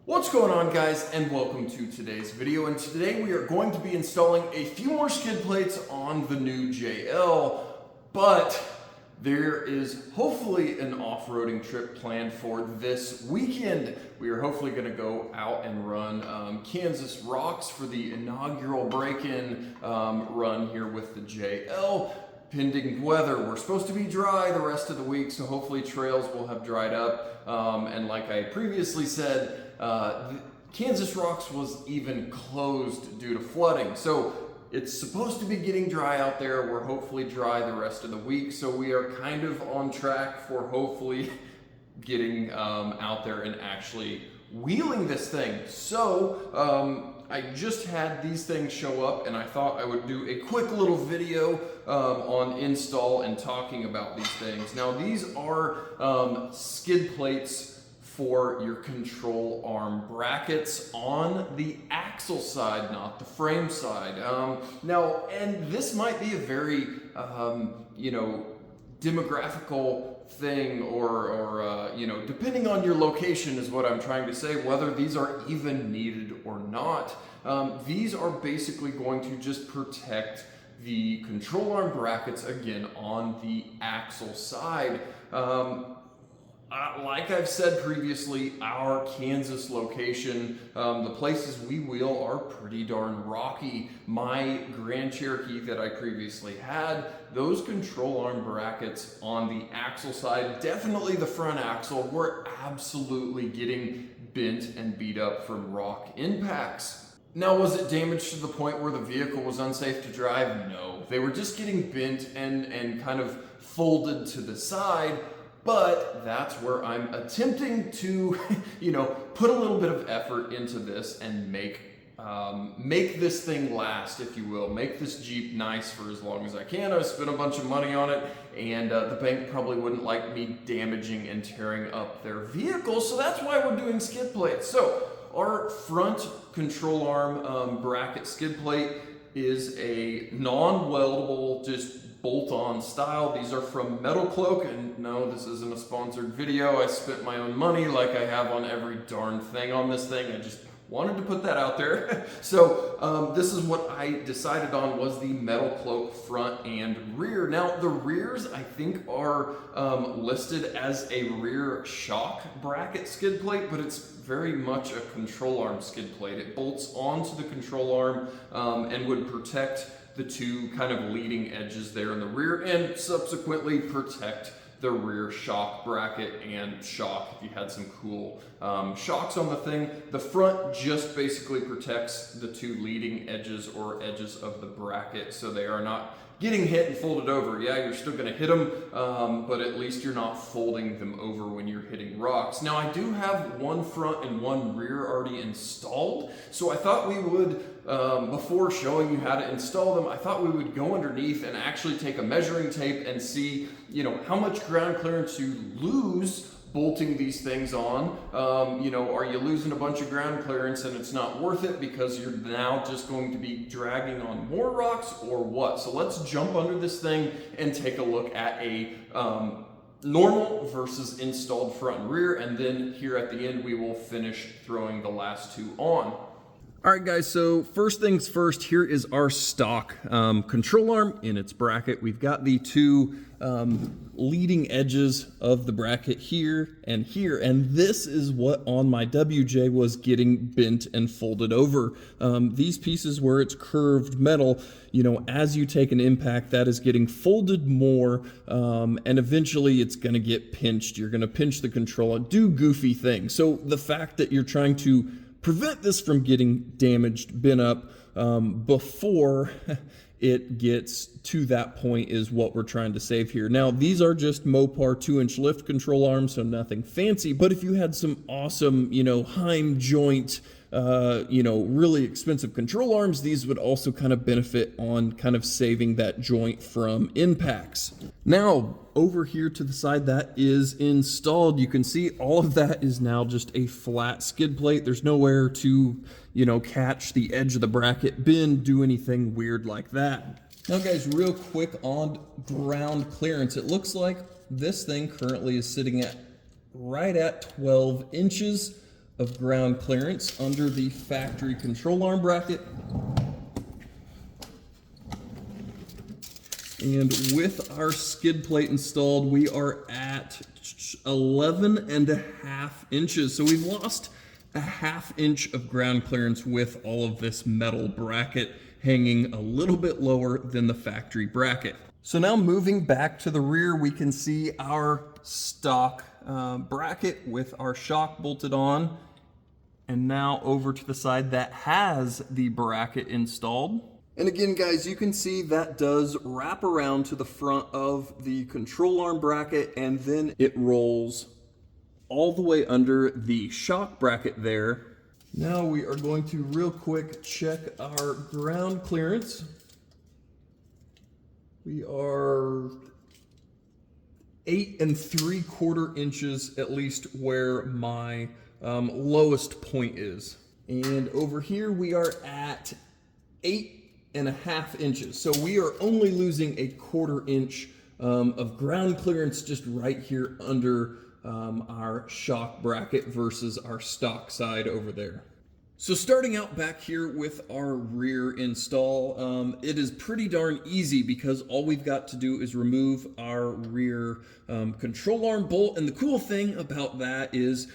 What's going on, guys, and welcome to today's video. And today we are going to be installing a few more skid plates on the new JL, but there is hopefully an off-roading trip planned for this weekend. We are hopefully going to go out and run Kansas rocks for the inaugural break-in run here with the JL. Pending weather, we're supposed to be dry the rest of the week, so hopefully trails will have dried up. And like I previously said, Kansas Rocks was even closed due to flooding. So it's supposed to be getting dry out there. We're hopefully dry the rest of the week. So we are kind of on track for hopefully getting out there and actually wheeling this thing. So I just had these things show up and I thought I would do a quick little video on install and talking about these things. Now these are skid plates for your control arm brackets on the axle side, not the frame side. Now, and this might be a very, demographical thing or depending on your location is what I'm trying to say, whether these are even needed or not. These are basically going to just protect the control arm brackets again on the axle side. Like I've said previously, our Kansas location, the places we wheel are pretty darn rocky. My Grand Cherokee that I previously had, those control arm brackets on the axle side, definitely the front axle, were absolutely getting bent and beat up from rock impacts. Now, was it damaged to the point where the vehicle was unsafe to drive? No. They were just getting bent and kind of folded to the side. But that's where I'm attempting to, put a little bit of effort into this and make this thing last, if you will. Make this Jeep nice for as long as I can. I've spent a bunch of money on it, and the bank probably wouldn't like me damaging and tearing up their vehicle, so that's why we're doing skid plates. So our front control arm bracket skid plate is a non-weldable, just bolt-on style. These are from Metalcloak, and no, this isn't a sponsored video. I spent my own money like I have on every darn thing on this thing. I just wanted to put that out there. So this is what I decided on, was the Metalcloak front and rear. Now the rears I think are listed as a rear shock bracket skid plate, but it's very much a control arm skid plate. It bolts onto the control arm and would protect the two kind of leading edges there in the rear and subsequently protect the rear shock bracket and shock if you had some cool shocks on the thing. The front just basically protects the two leading edges or edges of the bracket so they are not getting hit and folded over. Yeah, you're still gonna hit them, but at least you're not folding them over when you're hitting rocks. Now I do have one front and one rear already installed, so I thought we would, before showing you how to install them, I thought we would go underneath and actually take a measuring tape and see, how much ground clearance you lose bolting these things on. Are you losing a bunch of ground clearance and it's not worth it because you're now just going to be dragging on more rocks, or what? So let's jump under this thing and take a look at a normal versus installed front and rear, and then here at the end we will finish throwing the last two on. All right, guys, so first things first, here is our stock control arm in its bracket. We've got the two leading edges of the bracket here, and this is what on my WJ was getting bent and folded over. These pieces where it's curved metal, as you take an impact, that is getting folded more, and eventually it's gonna get pinched. You're gonna pinch the controller, do goofy things. So the fact that you're trying to prevent this from getting damaged, bent up before it gets to that point is what we're trying to save here. Now, these are just Mopar 2-inch lift control arms, so nothing fancy, but if you had some awesome, Heim joint, really expensive control arms, these would also kind of benefit on kind of saving that joint from impacts. Now, over here to the side that is installed, you can see all of that is now just a flat skid plate. There's nowhere to, catch the edge of the bracket, bend, do anything weird like that. Now guys, real quick on ground clearance, it looks like this thing currently is sitting at right at 12 inches. of ground clearance under the factory control arm bracket. And with our skid plate installed, we are at 11.5 inches. So we've lost a 1/2 inch of ground clearance with all of this metal bracket hanging a little bit lower than the factory bracket. So now moving back to the rear, we can see our stock bracket with our shock bolted on. And now over to the side that has the bracket installed. And again, guys, you can see that does wrap around to the front of the control arm bracket, and then it rolls all the way under the shock bracket there. Now we are going to real quick check our ground clearance. We are 8 3/4 inches, at least where my lowest point is. And over here we are at 8.5 inches. So we are only losing a 1/4 inch of ground clearance just right here under our shock bracket versus our stock side over there. So starting out back here with our rear install, it is pretty darn easy because all we've got to do is remove our rear control arm bolt. And the cool thing about that is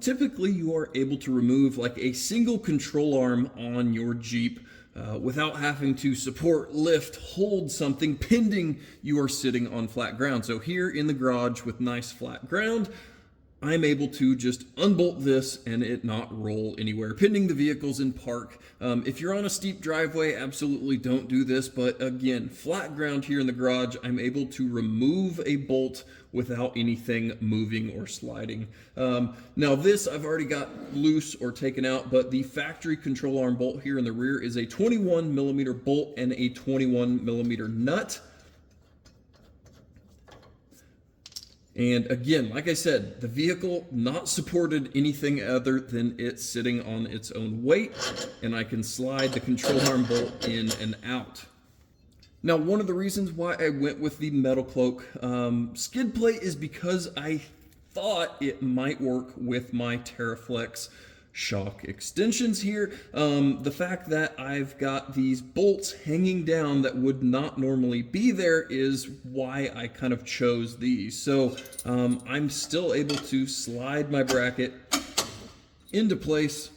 typically you are able to remove like a single control arm on your Jeep without having to support, lift, hold something pending you are sitting on flat ground. So here in the garage with nice flat ground, I'm able to just unbolt this and it not roll anywhere, pending the vehicle's in park. If you're on a steep driveway, absolutely don't do this. But again, flat ground here in the garage, I'm able to remove a bolt without anything moving or sliding. Now this I've already got loose or taken out, but the factory control arm bolt here in the rear is a 21mm bolt and a 21mm nut. And again, like I said, the vehicle not supported anything other than it sitting on its own weight, and I can slide the control arm bolt in and out. Now, one of the reasons why I went with the Metalcloak skid plate is because I thought it might work with my TerraFlex shock extensions here. The fact that I've got these bolts hanging down that would not normally be there is why I kind of chose these. So I'm still able to slide my bracket into place.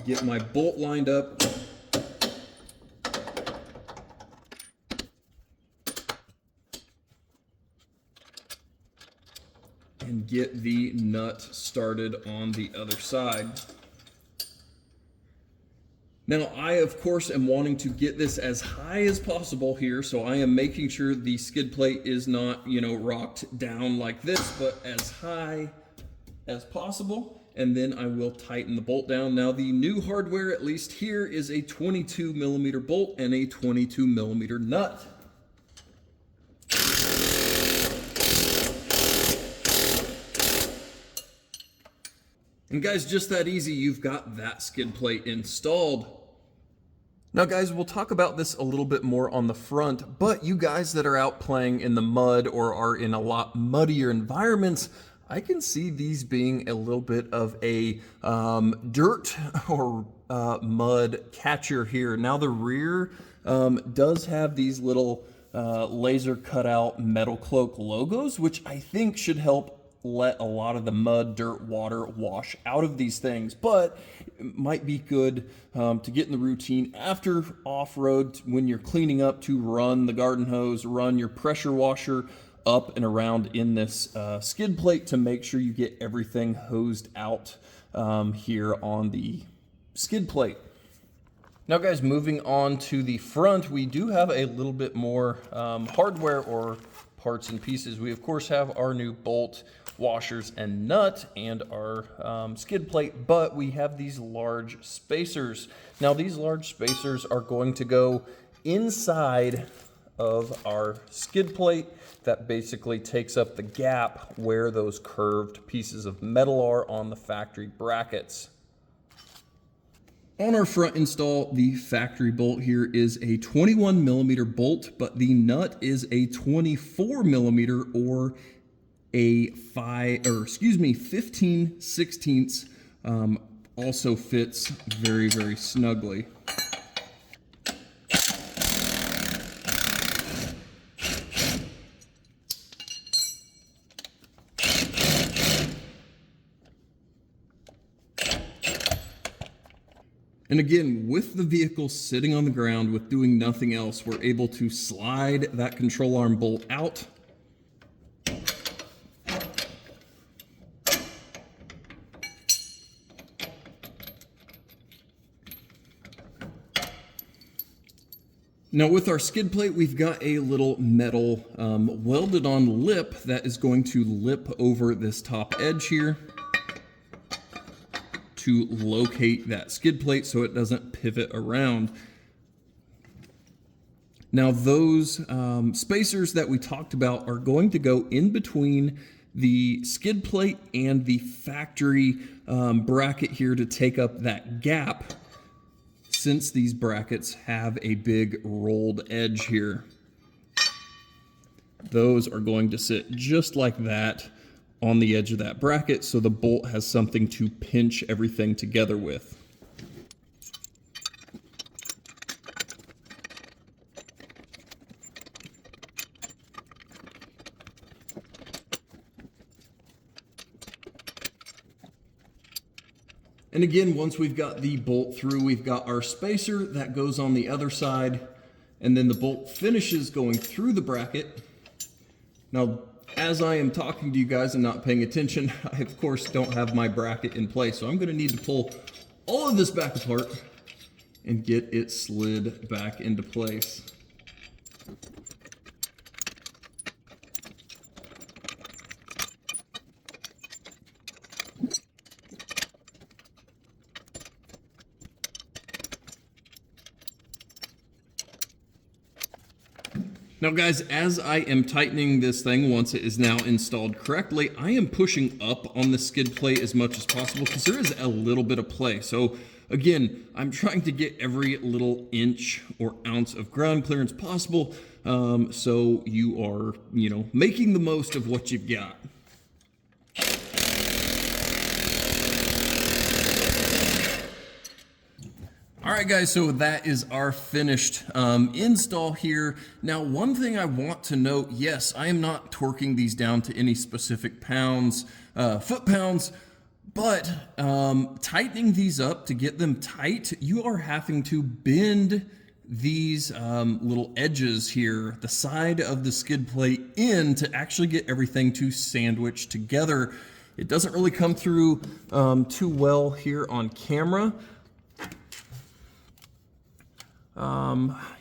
Get my bolt lined up. And get the nut started on the other side. Now, I, of course, am wanting to get this as high as possible here, so I am making sure the skid plate is not, rocked down like this, but as high as possible. And then I will tighten the bolt down. Now, the new hardware, at least here, is a 22mm bolt and a 22mm nut. And guys, just that easy, you've got that skid plate installed. Now guys, we'll talk about this a little bit more on the front, but you guys that are out playing in the mud or are in a lot muddier environments, I can see these being a little bit of a dirt or mud catcher here. Now the rear does have these little laser cut out Metalcloak logos, which I think should help let a lot of the mud, dirt, water wash out of these things, but it might be good to get in the routine after off-road when you're cleaning up to run the garden hose, run your pressure washer up and around in this skid plate to make sure you get everything hosed out here on the skid plate. Now guys, moving on to the front, we do have a little bit more hardware or parts and pieces. We of course have our new bolt, washers and nut and our skid plate, but we have these large spacers. Now these large spacers are going to go inside of our skid plate. That basically takes up the gap where those curved pieces of metal are on the factory brackets. On our front install, the factory bolt here is a 21 millimeter bolt, but the nut is a 24 millimeter or a 15/16. Also fits very, very snugly. And again, with the vehicle sitting on the ground with doing nothing else, we're able to slide that control arm bolt out. Now with our skid plate, we've got a little metal welded on lip that is going to lip over this top edge here to locate that skid plate so it doesn't pivot around. Now those spacers that we talked about are going to go in between the skid plate and the factory bracket here to take up that gap, since these brackets have a big rolled edge here. Those are going to sit just like that on the edge of that bracket, so the bolt has something to pinch everything together with. And again, once we've got the bolt through, we've got our spacer that goes on the other side, and then the bolt finishes going through the bracket. Now, as I am talking to you guys and not paying attention, I of course don't have my bracket in place, so I'm going to need to pull all of this back apart and get it slid back into place. Now guys, as I am tightening this thing, once it is now installed correctly, I am pushing up on the skid plate as much as possible because there is a little bit of play. So again, I'm trying to get every little inch or ounce of ground clearance possible, so you are, making the most of what you've got. All right guys, so that is our finished install here. Now, one thing I want to note, yes, I am not torquing these down to any specific pounds, foot-pounds, but tightening these up to get them tight, you are having to bend these little edges here, the side of the skid plate in, to actually get everything to sandwich together. It doesn't really come through too well here on camera.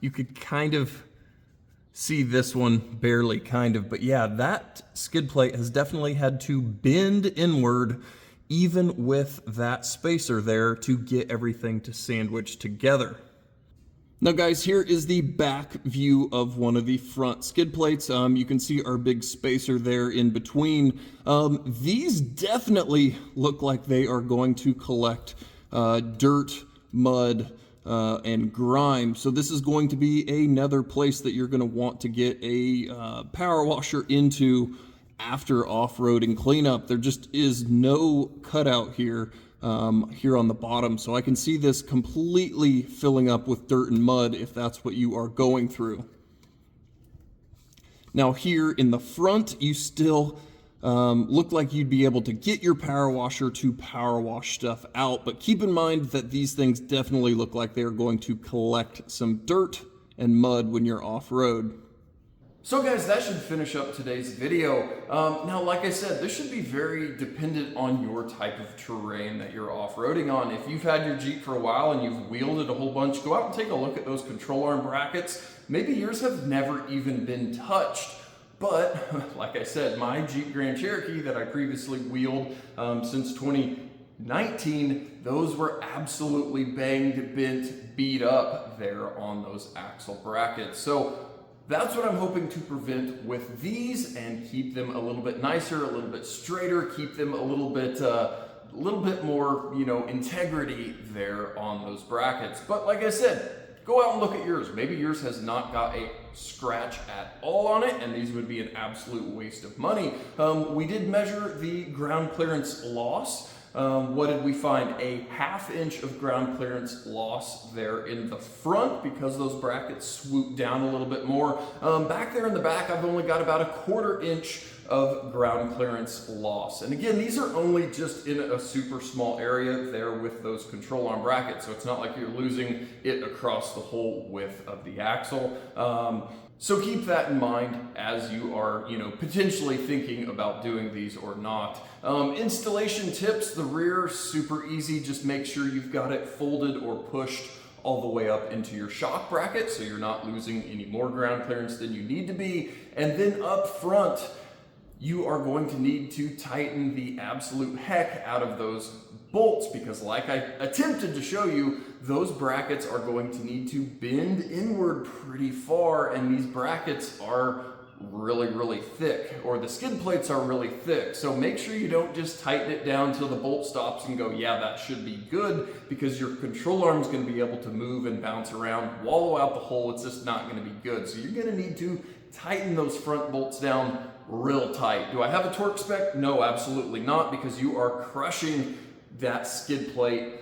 You could kind of see this one, barely kind of, but yeah, that skid plate has definitely had to bend inward even with that spacer there to get everything to sandwich together. Now guys, here is the back view of one of the front skid plates. You can see our big spacer there in between. These definitely look like they are going to collect dirt, mud, and grime. So this is going to be another place that you're going to want to get a power washer into after off-roading cleanup. There just is no cutout here on the bottom, so I can see this completely filling up with dirt and mud if that's what you are going through. Now here in the front, you still look like you'd be able to get your power washer to power wash stuff out, but keep in mind that these things definitely look like they're going to collect some dirt and mud when you're off-road. So guys, that should finish up today's video. Now, like I said, this should be very dependent on your type of terrain that you're off-roading on. If you've had your Jeep for a while and you've wheeled it a whole bunch, go out and take a look at those control arm brackets. Maybe yours have never even been touched. But, like I said, my Jeep Grand Cherokee that I previously wheeled since 2019, those were absolutely banged, bent, beat up there on those axle brackets. So that's what I'm hoping to prevent with these and keep them a little bit nicer, a little bit straighter, keep them a little bit little bit more, integrity there on those brackets. But like I said, go out and look at yours. Maybe yours has not got a scratch at all on it, and these would be an absolute waste of money. We did measure the ground clearance loss. What did we find? A 1/2 inch of ground clearance loss there in the front because those brackets swoop down a little bit more. Back there in the back, I've only got about a 1/4 inch of ground clearance loss. And again, these are only just in a super small area there with those control arm brackets. So it's not like you're losing it across the whole width of the axle. So keep that in mind as you are, potentially thinking about doing these or not. Installation tips, the rear, super easy. Just make sure you've got it folded or pushed all the way up into your shock bracket so you're not losing any more ground clearance than you need to be. And then up front, you are going to need to tighten the absolute heck out of those bolts because like I attempted to show you, those brackets are going to need to bend inward pretty far, and these brackets are really, really thick, or the skid plates are really thick. So make sure you don't just tighten it down till the bolt stops and go, yeah, that should be good, because your control arm is going to be able to move and bounce around, wallow out the hole. It's just not going to be good. So you're going to need to tighten those front bolts down real tight. Do I have a torque spec? No, absolutely not, because you are crushing that skid plate,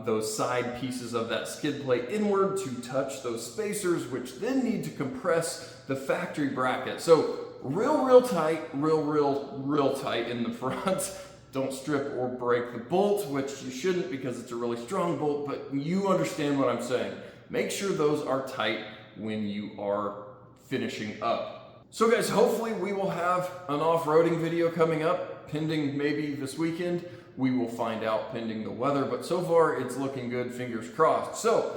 those side pieces of that skid plate inward to touch those spacers, which then need to compress the factory bracket. So real tight, real tight in the front. Don't strip or break the bolt, which you shouldn't because it's a really strong bolt, but you understand what I'm saying. Make sure those are tight when you are finishing up. So guys, hopefully we will have an off-roading video coming up, pending maybe this weekend. We will find out pending the weather, but so far it's looking good, fingers crossed. So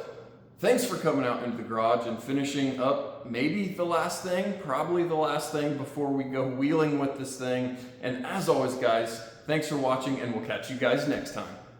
thanks for coming out into the garage and finishing up maybe the last thing, probably the last thing before we go wheeling with this thing. And as always guys, thanks for watching, and we'll catch you guys next time.